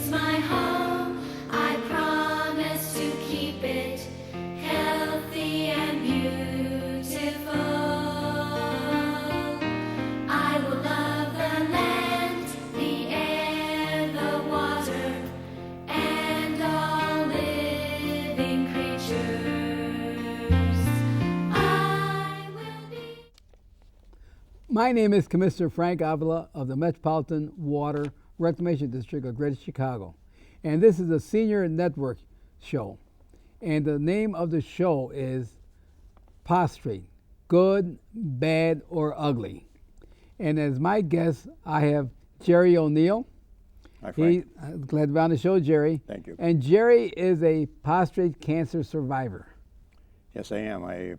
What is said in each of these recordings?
It's my home. I promise to keep it healthy and beautiful. I will love the land, the air, the water, and all living creatures. I will be. My name is Commissioner Frank Avila of the Metropolitan Water Reclamation District of Greater Chicago. And this is a senior network show. And the name of the show is Prostate, Good, Bad, or Ugly. And as my guest, I have Jerry O'Neill. Hi, Frank. Glad to be on the show, Jerry. Thank you. And Jerry is a prostate cancer survivor. Yes, I am. I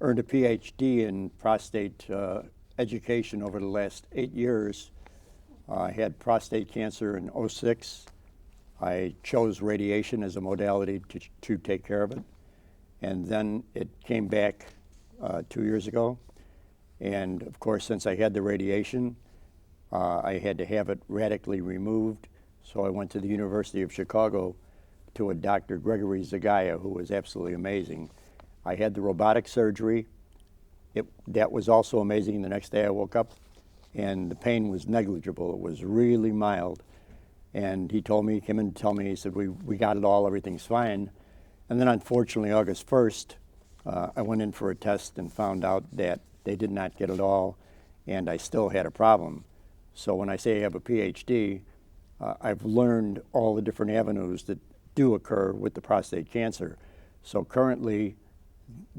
earned a PhD in prostate education over the last 8 years. I had prostate cancer in '06. I chose radiation as a modality to take care of it. And then it came back 2 years ago. And of course, since I had the radiation, I had to have it radically removed. So I went to the University of Chicago to a Dr. Gregory Zagaya, who was absolutely amazing. I had the robotic surgery. That was also amazing. The next day I woke up and the pain was negligible. It was really mild. And he told me, he came in to tell me, he said, we got it all, everything's fine. And then unfortunately, August 1st, I went in for a test and found out that they did not get it all, and I still had a problem. So when I say I have a PhD, I've learned all the different avenues that do occur with the prostate cancer. So currently,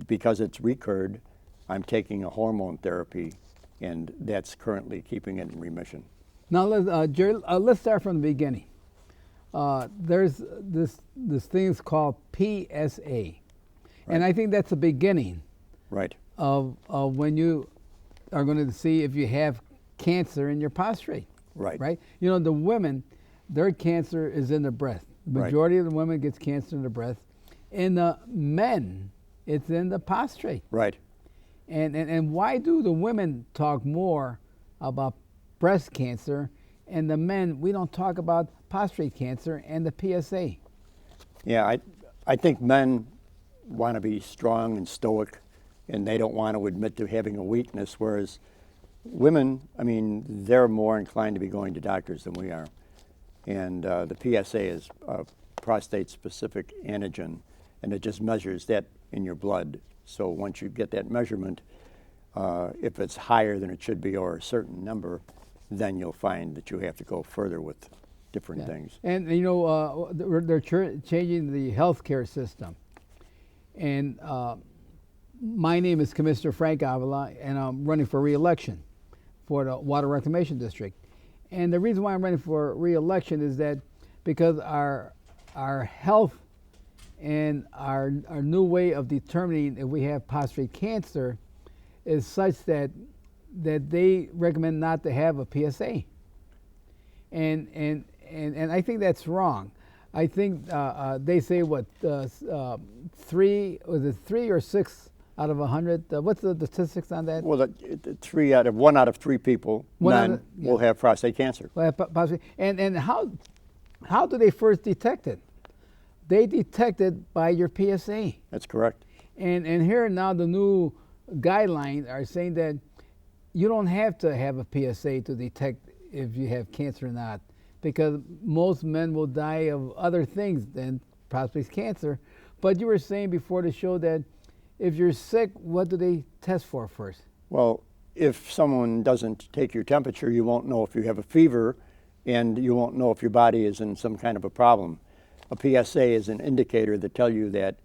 because it's recurred, I'm taking a hormone therapy, and that's currently keeping it in remission. Now, Jerry, let's start from the beginning. There's this thing is called PSA, and I think that's the beginning Right. of when you are going to see if you have cancer in your prostate. Right. Right. You know, the women, their cancer is in the breast. The Right. majority of the women gets cancer in the breast. In the men, it's in the prostate. Right. And why do the women talk more about breast cancer, and the men, we don't talk about prostate cancer and the PSA? Yeah, I think men want to be strong and stoic, and they don't want to admit to having a weakness, whereas women, I mean, they're more inclined to be going to doctors than we are. And the PSA is a prostate-specific antigen, and it just measures that in your blood. So once you get that measurement, if it's higher than it should be or a certain number, then you'll find that you have to go further with different things. And you know, they're changing the healthcare system. And my name is Commissioner Frank Avila, and I'm running for re-election for the Water Reclamation District. And the reason why I'm running for re-election is that because our health and our new way of determining if we have prostate cancer is such that they recommend not to have a PSA, and I think that's wrong. I think they say what 3 or 6 out of 100. What's the statistics on that? Well, one out of 3 people, men, will have prostate cancer. Well, prostate. And how do they first detect it? They detect it by your PSA. That's correct. And here now the new guidelines are saying that you don't have to have a PSA to detect if you have cancer or not, because most men will die of other things than prostate cancer. But you were saying before the show that if you're sick, what do they test for first? Well, if someone doesn't take your temperature, you won't know if you have a fever, and you won't know if your body is in some kind of a problem. A PSA is an indicator that tells you that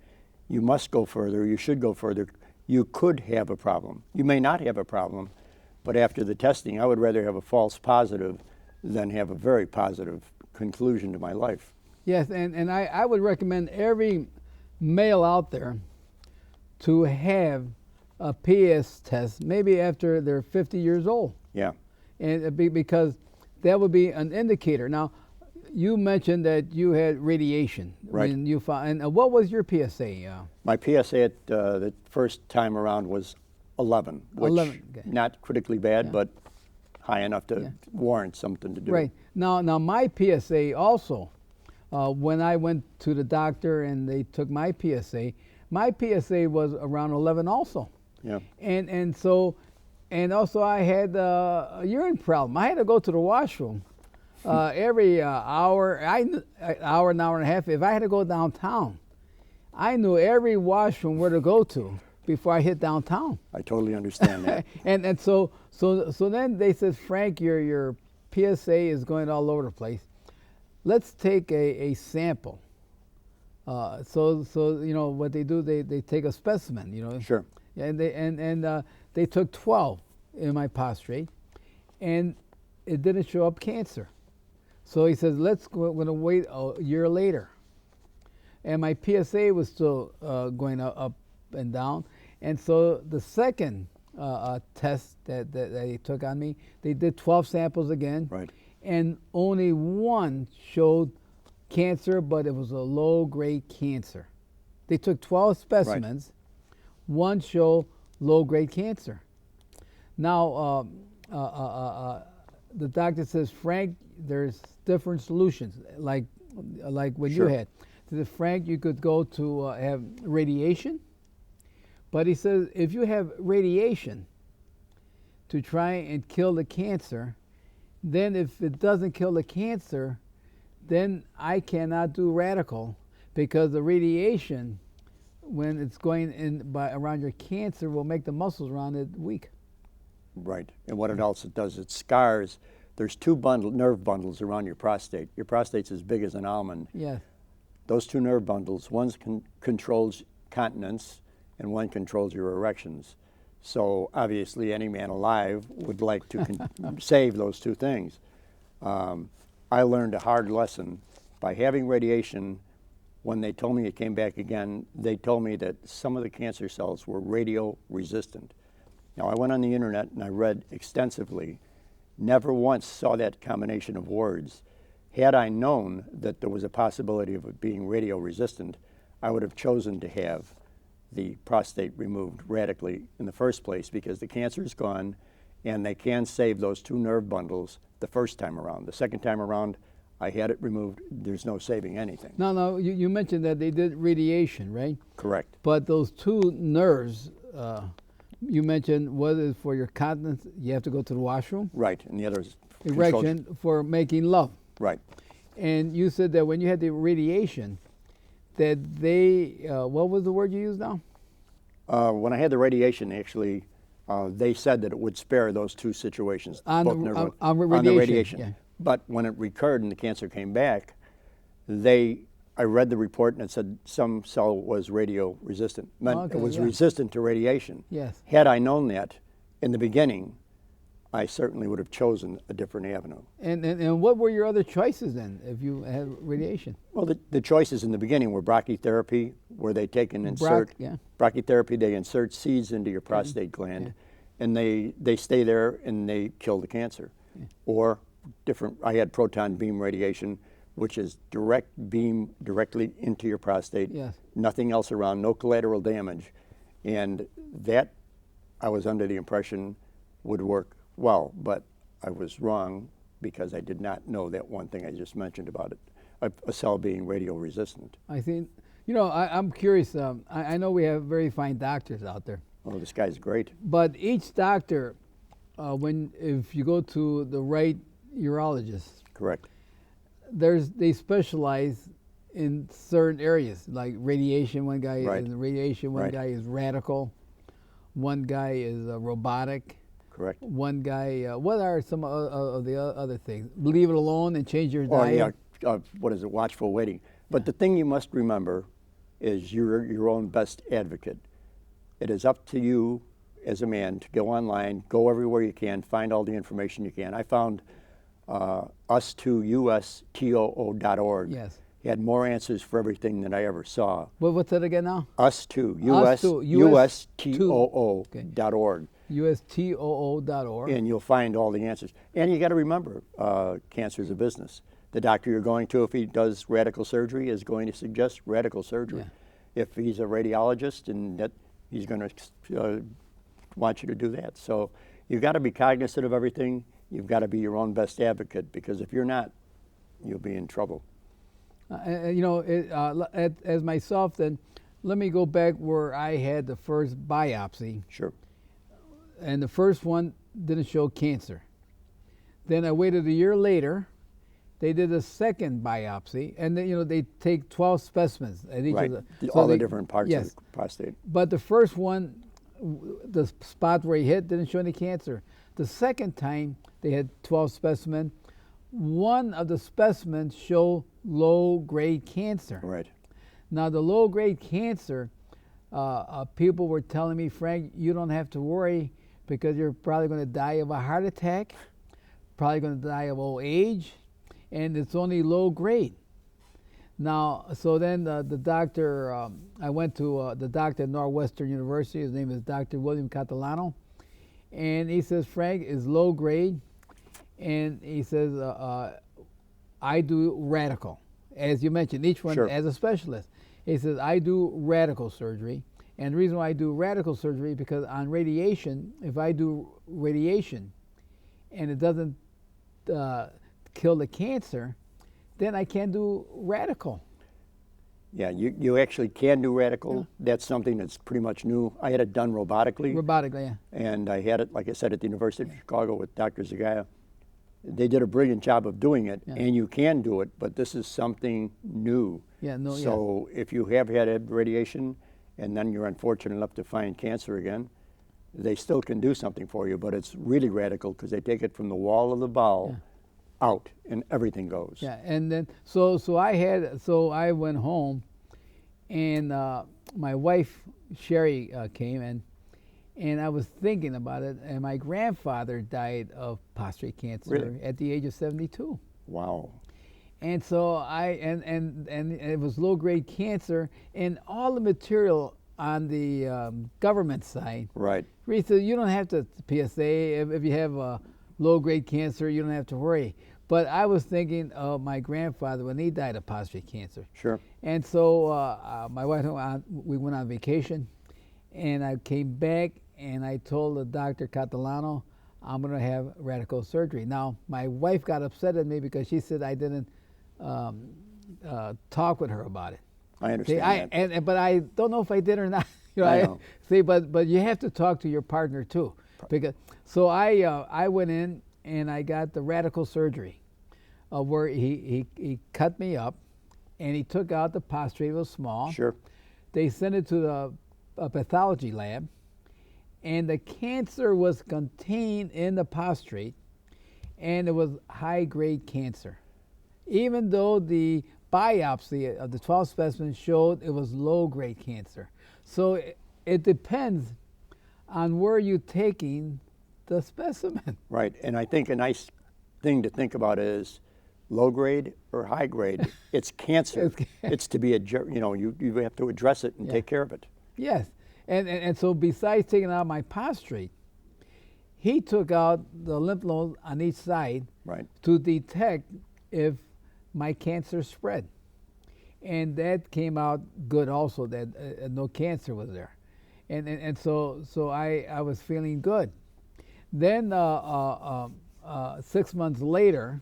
you must go further, you should go further. You could have a problem. You may not have a problem, but after the testing, I would rather have a false positive than have a very positive conclusion to my life. Yes, and I would recommend every male out there to have a PS test, maybe after they're 50 years old. Yeah. And because that would be an indicator. Now, you mentioned that you had radiation. Right. And you found, and what was your PSA? My PSA at the first time around was 11, which 11, okay. not critically bad, Yeah. but high enough to warrant something to do. Right. Now my PSA also, when I went to the doctor and they took my PSA was around 11 also. Yeah. And also I had a urine problem. I had to go to the washroom every hour, an hour and a half. If I had to go downtown, I knew every washroom where to go to before I hit downtown. I totally understand that. and so then they said, Frank, your PSA is going all over the place. Let's take a sample. So you know what they do? They take a specimen. You know. Sure. And they took 12 in my prostate, and it didn't show up cancer. So he says, we're going to wait a year later. And my PSA was still going up and down. And so the second test that they took on me, they did 12 samples again. Right. And only one showed cancer, but it was a low-grade cancer. They took 12 specimens. Right. One showed low-grade cancer. Now, the doctor says, Frank, there's different solutions, like what Sure. you had. He said, Frank, you could go to have radiation. But he says, if you have radiation to try and kill the cancer, then if it doesn't kill the cancer, then I cannot do radical, because the radiation, when it's going in around your cancer, will make the muscles around it weak. Right. And what else it does, it scars. There's two nerve bundles around your prostate. Your prostate's as big as an almond. Yes. Those two nerve bundles, one controls continence and one controls your erections. So obviously any man alive would like to save those two things. I learned a hard lesson by having radiation. When they told me it came back again, they told me that some of the cancer cells were radio resistant. Now I went on the internet and I read extensively, never once saw that combination of words. Had I known that there was a possibility of it being radio resistant, I would have chosen to have the prostate removed radically in the first place, because the cancer is gone and they can save those two nerve bundles the first time around. The second time around, I had it removed. There's no saving anything. No, you mentioned that they did radiation, right? Correct. But those two nerves, you mentioned, whether it's for your continence, you have to go to the washroom. Right, and the other is erection for making love. Right. And you said that when you had the radiation, that they, what was the word you used now? When I had the radiation, actually, they said that it would spare those two situations. On the radiation. Yeah. But when it recurred and the cancer came back, I read the report and it said some cell was radio resistant. Meant it was resistant to radiation. Yes. Had I known that in the beginning, I certainly would have chosen a different avenue. And what were your other choices then, if you had radiation? Well, the choices in the beginning were brachytherapy, where they take and insert brachytherapy. They insert seeds into your prostate gland, and they stay there and they kill the cancer. Or I had proton beam radiation, which is direct beam directly into your prostate. Yes. Nothing else around, no collateral damage, and that I was under the impression would work well, but I was wrong, because I did not know that one thing I just mentioned about it, a cell being radio resistant. I think, I'm curious. I know we have very fine doctors out there. Oh, this guy's great. But each doctor, if you go to the right urologist, Correct. they specialize in certain areas, like radiation. One guy Right. is radiation. One Right. guy is radical. One guy is robotic. Correct. One guy, what are some of the other things? Leave it alone and change your diet? What is it, watchful waiting. But the thing you must remember is you're your own best advocate. It is up to you as a man to go online, go everywhere you can, find all the information you can. I found us2ustoo.org. Yes. It had more answers for everything than I ever saw. What's that again now? Us2, ustoo.org. ustoo.org. And you'll find all the answers. And you got to remember, cancer is a business. The doctor you're going to, if he does radical surgery, is going to suggest radical surgery. Yeah. If he's a radiologist, and that he's going to want you to do that. So you've got to be cognizant of everything. you've got to be your own best advocate, because if you're not, you'll be in trouble. You know, as myself, then let me go back where I had the first biopsy, Sure. and the first one didn't show cancer. Then I waited a year later. They did a second biopsy, and then, you know, they take 12 specimens at each Right. of All the different parts yes. of the prostate. But the first one, the spot where he hit didn't show any cancer. The second time they had 12 specimens. One of the specimens showed low-grade cancer. Right. Now the low-grade cancer, people were telling me, Frank, you don't have to worry because you're probably going to die of a heart attack, probably going to die of old age, and it's only low grade. Now, so then the doctor, I went to the doctor at Northwestern University. His name is Dr. William Catalano, and he says, Frank, is low grade, and he says, I do radical, as you mentioned, each one Sure. as a specialist. He says, I do radical surgery, and the reason why I do radical surgery is because on radiation, if I do radiation and it doesn't kill the cancer, then I can do radical. Yeah, you actually can do radical. Yeah. That's something that's pretty much new. I had it done robotically. Robotically, yeah. And I had it, like I said, at the University of Chicago with Dr. Zagaya. They did a brilliant job of doing it, Yeah. and you can do it, but this is something new. Yeah, no, So if you have had radiation and then you're unfortunate enough to find cancer again, they still can do something for you, but it's really radical because they take it from the wall of the bowel out, and everything goes. Yeah, and then so I went home, and my wife Sherry came, and I was thinking about it, and my grandfather died of prostate cancer Really? at the age of 72. Wow. And so and it was low grade cancer, and all the material on the government side. Right. Rita, you don't have to PSA if you have low grade cancer, you don't have to worry. But I was thinking of my grandfather when he died of prostate cancer. Sure. And so my wife and I, we went on vacation, and I came back and I told the Dr. Catalano, I'm going to have radical surgery. Now, my wife got upset at me because she said I didn't talk with her about it. I understand that. But I don't know if I did or not. I know. See, but you have to talk to your partner too, because so I went in and I got the radical surgery, where he cut me up, and he took out the prostate. It was small. Sure. They sent it to the pathology lab, and the cancer was contained in the prostate, and it was high-grade cancer, even though the biopsy of the 12 specimens showed it was low-grade cancer. So it depends on where you're taking the specimen. Right. And I think a nice thing to think about is low grade or high grade. It's cancer. It's to be you have to address it and take care of it. Yes, and so besides taking out my prostate, he took out the lymph nodes on each side, Right. to detect if my cancer spread, and that came out good also, that no cancer was there, and so I was feeling good. Then 6 months later,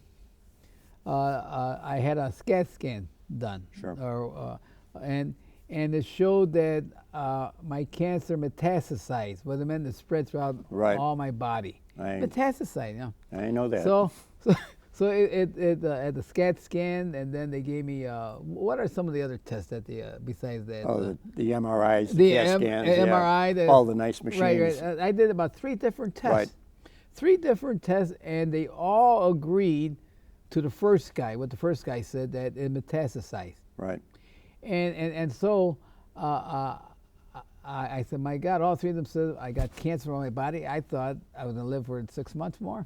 I had a CAT scan done. Sure. And it showed that my cancer metastasized. What it meant, it spread throughout all my body. Metastasized, yeah. I know that. So it at the SCAT scan, and then they gave me what are some of the other tests that besides that? The MRIs, the CAT scans, MRI, all the nice machines. Right. I did about 3 different tests. Right. 3 different tests, and they all agreed to the first guy. What the first guy said, that it metastasized. Right. And so I said, my God, all 3 of them said I got cancer on my body. I thought I was going to live for 6 months more.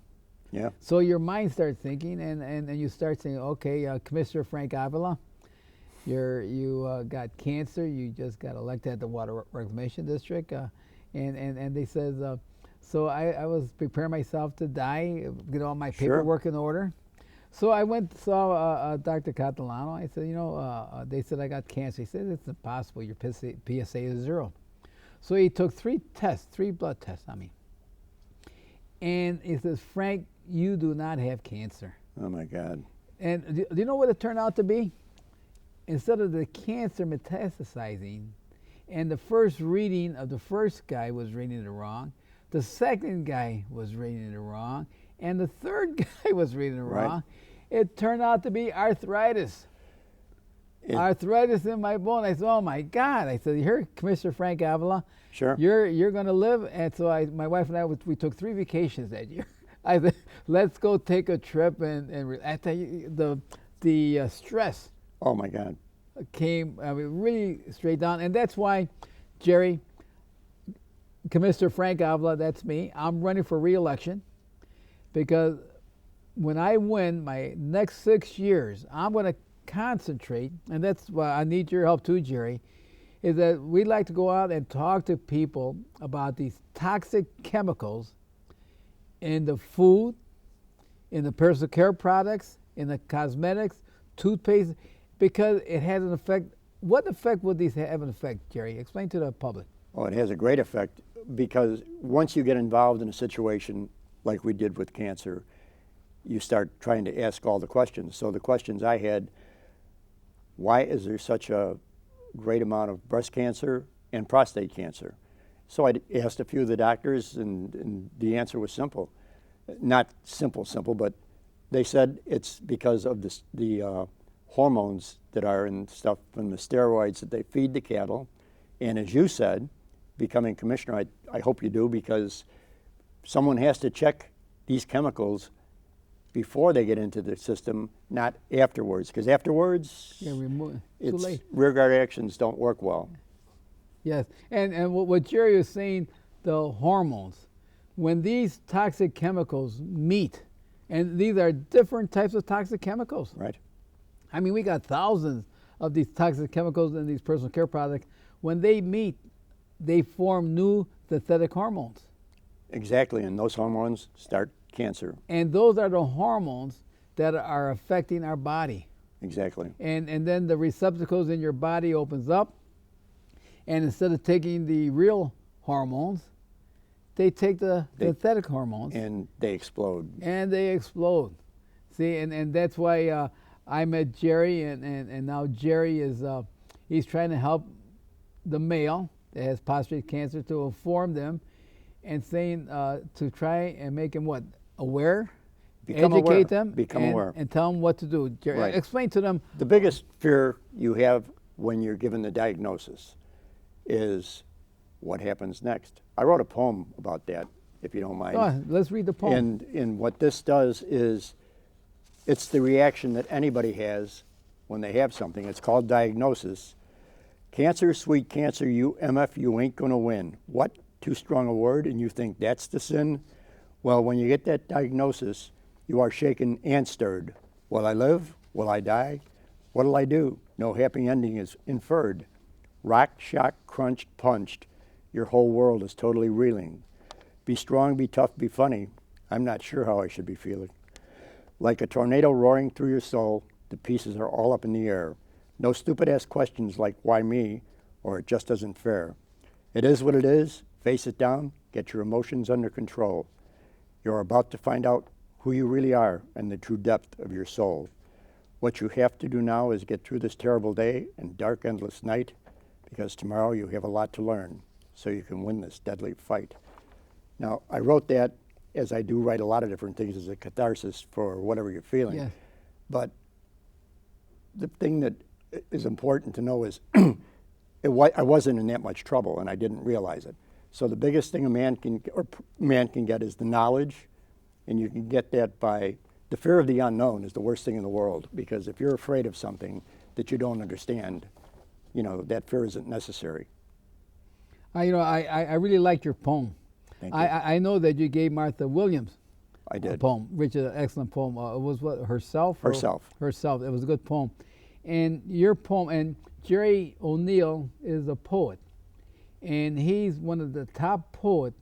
Yeah. So your mind starts thinking, and you start saying, okay, Commissioner Frank Avila, you got cancer. You just got elected at the Water Reclamation District, and they said, so I was preparing myself to die, get all my paperwork in order. So I went and saw Dr. Catalano. I said, they said I got cancer. He said, it's impossible. Your PSA is 0. So he took 3 blood tests on me. And he says, Frank, you do not have cancer. Oh my God. And do you know what it turned out to be? Instead of the cancer metastasizing, and the first reading of the first guy was reading it wrong, the second guy was reading it wrong, and the third guy was reading it Right. wrong. It turned out to be arthritis. Arthritis in my bone. I said, "Oh my God!" I said, "Here, Commissioner Frank Avila, Sure. you're going to live." And so my wife and I, we took 3 vacations that year. I said, "Let's go take a trip," and I tell you, the stress Oh my God. came, I mean, really straight down, and that's why, Jerry, Commissioner Frank Avila, that's me. I'm running for re-election because when I win my next 6 years, I'm going to concentrate, and that's why I need your help too, Jerry, is that we'd like to go out and talk to people about these toxic chemicals in the food, in the personal care products, in the cosmetics, toothpaste, because it has an effect. What effect would these have an effect, Jerry? Explain to the public. Oh, it has a great effect because once you get involved in a situation like we did with cancer, you start trying to ask all the questions. So the questions I had, why is there such a great amount of breast cancer and prostate cancer? So I asked a few of the doctors, and the answer was simple. Not simple, but they said it's because of the hormones that are in stuff from the steroids that they feed the cattle. And as you said, becoming commissioner, I hope you do, because someone has to check these chemicals before they get into the system, not afterwards. Because afterwards, Too it's late. rear guard actions don't work well. Yes, and what Jerry was saying, the hormones, when these toxic chemicals meet, and these are different types of toxic chemicals. Right. I mean, we got thousands of these toxic chemicals in these personal care products. When they meet, they form new synthetic hormones. Exactly, and those hormones start cancer. And those are the hormones that are affecting our body. Exactly. And then the receptacles in your body opens up, and instead of taking the real hormones, they take the synthetic hormones. And they explode. And they explode. See, and that's why I met Jerry, and now Jerry is, he's trying to help the male that has prostate cancer to inform them and saying to try and make them what? Aware? Become educate aware. them Become and, aware. and tell them what to do. Jerry, Right. explain to them. The biggest fear you have when you're given the diagnosis is what happens next. I wrote a poem about that, if you don't mind. Oh, let's read the poem. And what this does is, it's the reaction that anybody has when they have something. It's called diagnosis. Cancer, sweet cancer, you MF, you ain't gonna win. What? Too strong a word, and you think that's the sin? Well, when you get that diagnosis, you are shaken and stirred. Will I live? Will I die? What'll I do? No happy ending is inferred. Rocked, shocked, crunched, punched. Your whole world is totally reeling. Be strong, be tough, be funny. I'm not sure how I should be feeling. Like a tornado roaring through your soul, the pieces are all up in the air. No stupid-ass questions like, why me? Or it just isn't fair. It is what it is. Face it down. Get your emotions under control. You're about to find out who you really are and the true depth of your soul. What you have to do now is get through this terrible day and dark, endless night, because tomorrow you have a lot to learn so you can win this deadly fight. Now, I wrote that, as I do write a lot of different things, as a catharsis for whatever you're feeling. Yes. But the thing that is important to know is I wasn't in that much trouble, and I didn't realize it. So the biggest thing a man can get is the knowledge, and you can get that by the fear of the unknown is the worst thing in the world, because if you're afraid of something that you don't understand, that fear isn't necessary. I really liked your poem. Thank you. I know that you gave Martha Williams I a did. poem, which is an excellent poem. It was what, herself? Herself. Herself. It was a good poem. And your poem, and Jerry O'Neill is a poet, and he's one of the top poets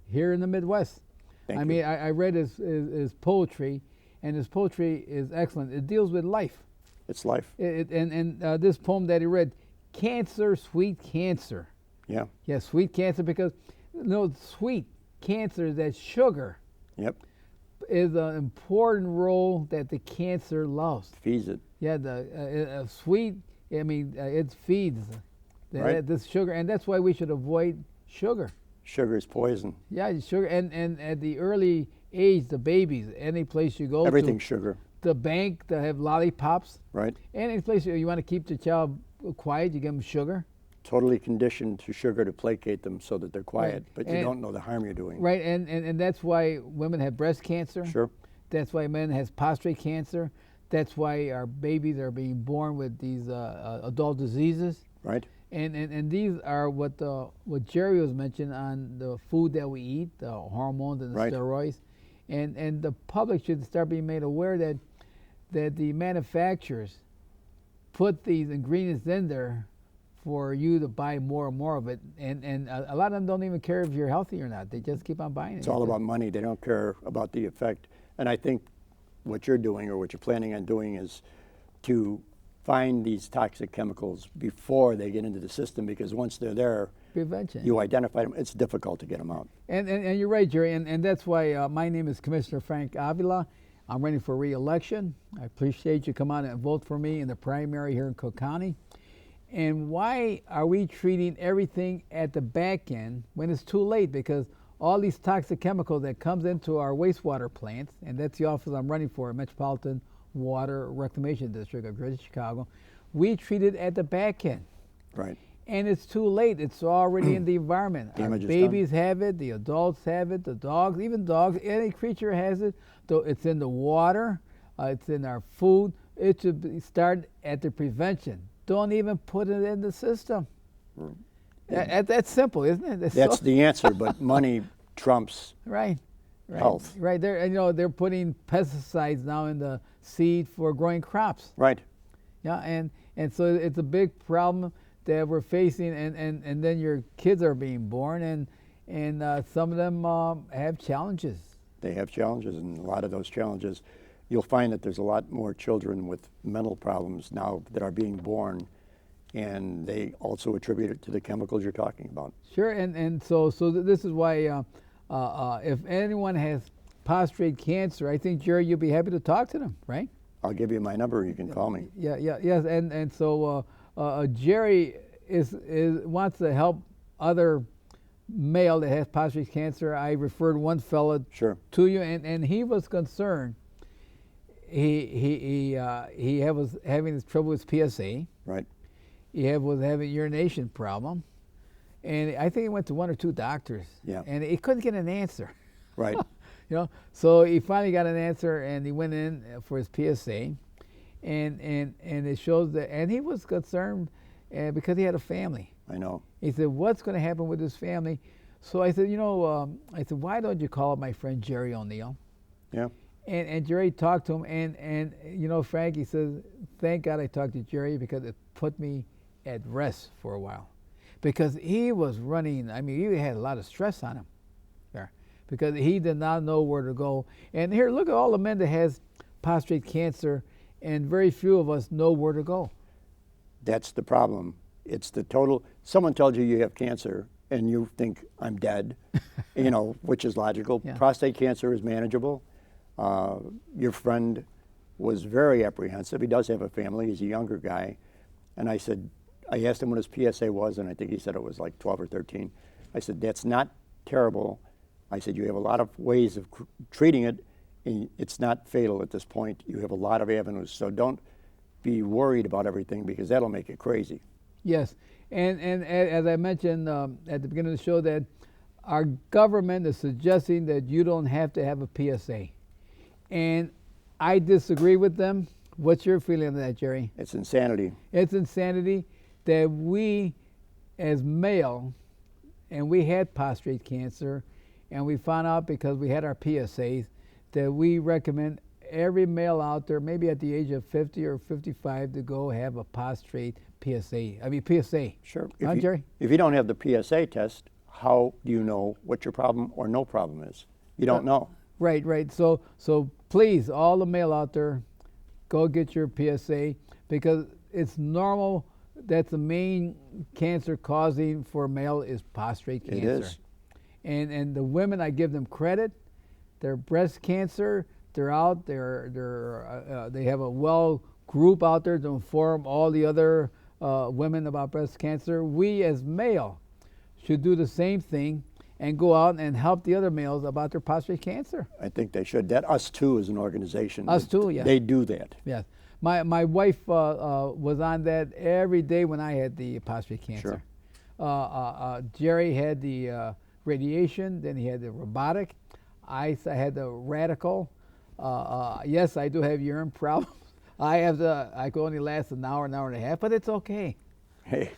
here in the Midwest. Thank I you. mean, I read his poetry, and his poetry is excellent. It deals with life. It's life. This poem that he read, Cancer, Sweet Cancer. Yeah. Yeah, sweet cancer, because sweet cancer is that sugar. Yep. is an important role that the cancer loves. Feeds it. Yeah, the sweet. I mean, it feeds Right. this sugar, and that's why we should avoid sugar. Sugar is poison. Yeah, sugar, and at the early age, the babies, any place you go Everything's to, sugar. the bank, they have lollipops. Right. Any place you want to keep the child quiet, you give them sugar. Totally conditioned to sugar to placate them so that they're quiet, Right. but you And- don't know the harm you're doing. Right, and that's why women have breast cancer. Sure. That's why men has prostate cancer. That's why our babies are being born with these adult diseases. Right. And these are what Jerry was mentioning on the food that we eat, the hormones and the Right. steroids, and the public should start being made aware that the manufacturers put these ingredients in there for you to buy more and more of it, and a lot of them don't even care if you're healthy or not. They just keep on buying it. It's all about money. They don't care about the effect. And I think what you're doing or what you're planning on doing is to find these toxic chemicals before they get into the system, because once they're there, prevention. you identify them. It's difficult to get them out. And you're right, Jerry, and that's why my name is Commissioner Frank Avila. I'm running for re-election. I appreciate you come out and vote for me in the primary here in Cook County. And why are we treating everything at the back end when it's too late? Because all these toxic chemicals that comes into our wastewater plants, and that's the office I'm running for, Metropolitan Water Reclamation District of Greater Chicago, we treat it at the back end. Right. And it's too late. It's already in the environment. Our Damage is babies have it, the adults have it, the dogs, even dogs, any creature has it. Though it's in the water, it's in our food. It should start at the prevention. Don't even put it in the system. That's simple, isn't it? That's the answer, but money trumps right. health. Right. They're putting pesticides now in the seed for growing crops. Right. Yeah, and so it's a big problem that we're facing, and then your kids are being born, and some of them have challenges. They have challenges, and a lot of those challenges, you'll find that there's a lot more children with mental problems now that are being born, and they also attribute it to the chemicals you're talking about. Sure, and so this is why if anyone has prostate cancer, I think, Jerry, you'll be happy to talk to them, right? I'll give you my number. You can call me. Yes, and so Jerry wants to help other male that has prostate cancer. I referred one fella Sure. to you, and he was concerned. He was having this trouble with PSA. Right. He was having urination problem, and I think he went to one or two doctors. Yeah. And he couldn't get an answer. Right. So he finally got an answer, and he went in for his PSA, and it shows that, and he was concerned because he had a family. I know. He said, "What's going to happen with his family?" So I said, "Why don't you call up my friend Jerry O'Neill?" Yeah. And Jerry talked to him, and Frank, he says, "Thank God I talked to Jerry, because it put me at rest for a while, because he was running. I mean, he had a lot of stress on him there, because he did not know where to go. And here, look at all the men that has prostate cancer, and very few of us know where to go. That's the problem. It's the total. Someone tells you have cancer, and you think I'm dead, which is logical. Yeah. Prostate cancer is manageable. Your friend was very apprehensive. He does have a family. He's a younger guy. And I asked him what his PSA was, and I think he said it was like 12 or 13. I said, that's not terrible. I said, you have a lot of ways of treating it, and it's not fatal at this point. You have a lot of avenues. So don't be worried about everything, because that'll make it crazy. Yes, and as I mentioned at the beginning of the show, that our government is suggesting that you don't have to have a PSA. And I disagree with them. What's your feeling on that, Jerry? It's insanity. It's insanity that we, as male, and we had prostate cancer, and we found out because we had our PSAs, that we recommend every male out there, maybe at the age of 50 or 55, to go have a prostate PSA. Sure. Huh, Jerry? If you don't have the PSA test, how do you know what your problem or no problem is? You don't know. Right. So please, all the male out there, go get your PSA, because it's normal. That's the main cancer causing for male is prostate cancer. It is. And the women, I give them credit. their breast cancer. They're out. They have a well group out there to inform all the other women about breast cancer. We as male should do the same thing and go out and help the other males about their prostate cancer. I think they should. That Us Too is an organization. Us Too, yeah. They do that. Yes. My wife was on that every day when I had the prostate cancer. Sure. Jerry had the radiation, then he had the robotic. I had the radical. Yes, I do have urine problems. I could only last an hour and a half, but it's okay. Hey,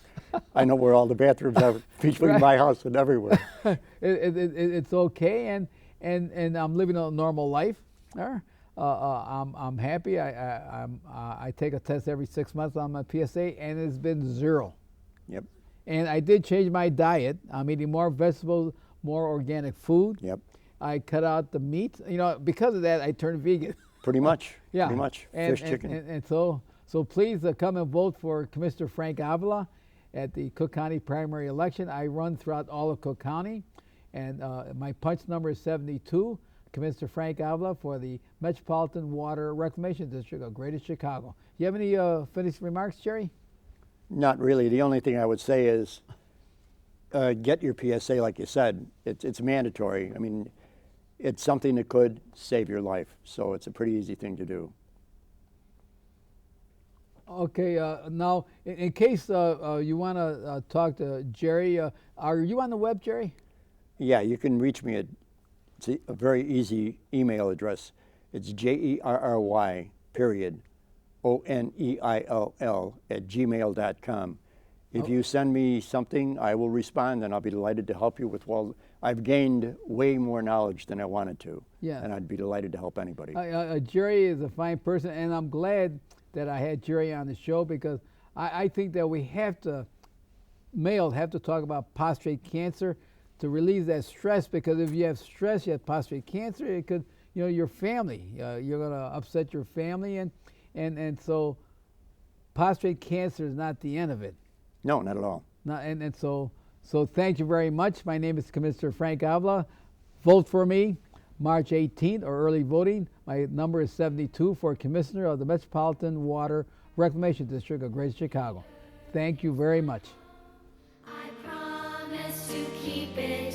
I know where all the bathrooms are between Right. my house and everywhere. It's okay, and I'm living a normal life. I'm happy. I take a test every 6 months on my PSA, and it's been 0. Yep. And I did change my diet. I'm eating more vegetables, more organic food. Yep. I cut out the meat. You know, because of that, I turned vegan. Pretty much. Yeah. Pretty much. And, Fish, chicken. And so please come and vote for Commissioner Frank Avila at the Cook County primary election. I run throughout all of Cook County, and my punch number is 72. Commissioner Frank Avila for the Metropolitan Water Reclamation District of Greater Chicago. You have any finished remarks, Jerry? Not really. The only thing I would say is get your PSA, like you said. It's mandatory. I mean, it's something that could save your life. So it's a pretty easy thing to do. Okay, now, in case you want to talk to Jerry, are you on the web, Jerry? Yeah, you can reach me at a very easy email address. It's JERRY, period, ONEILL @gmail.com. If you send me something, I will respond, and I'll be delighted to help you with. Well, I've gained way more knowledge than I wanted to, Yeah. and I'd be delighted to help anybody. Jerry is a fine person, and I'm glad that I had Jerry on the show, because I think that males have to talk about prostate cancer to relieve that stress, because if you have stress, you have prostate cancer, it could, your family, you're going to upset your family, and so prostate cancer is not the end of it. No, not at all. So thank you very much. My name is Commissioner Frank Avila. Vote for me March 18th, or early voting. My number is 72 for Commissioner of the Metropolitan Water Reclamation District of Greater Chicago. Thank you very much. I promise to keep it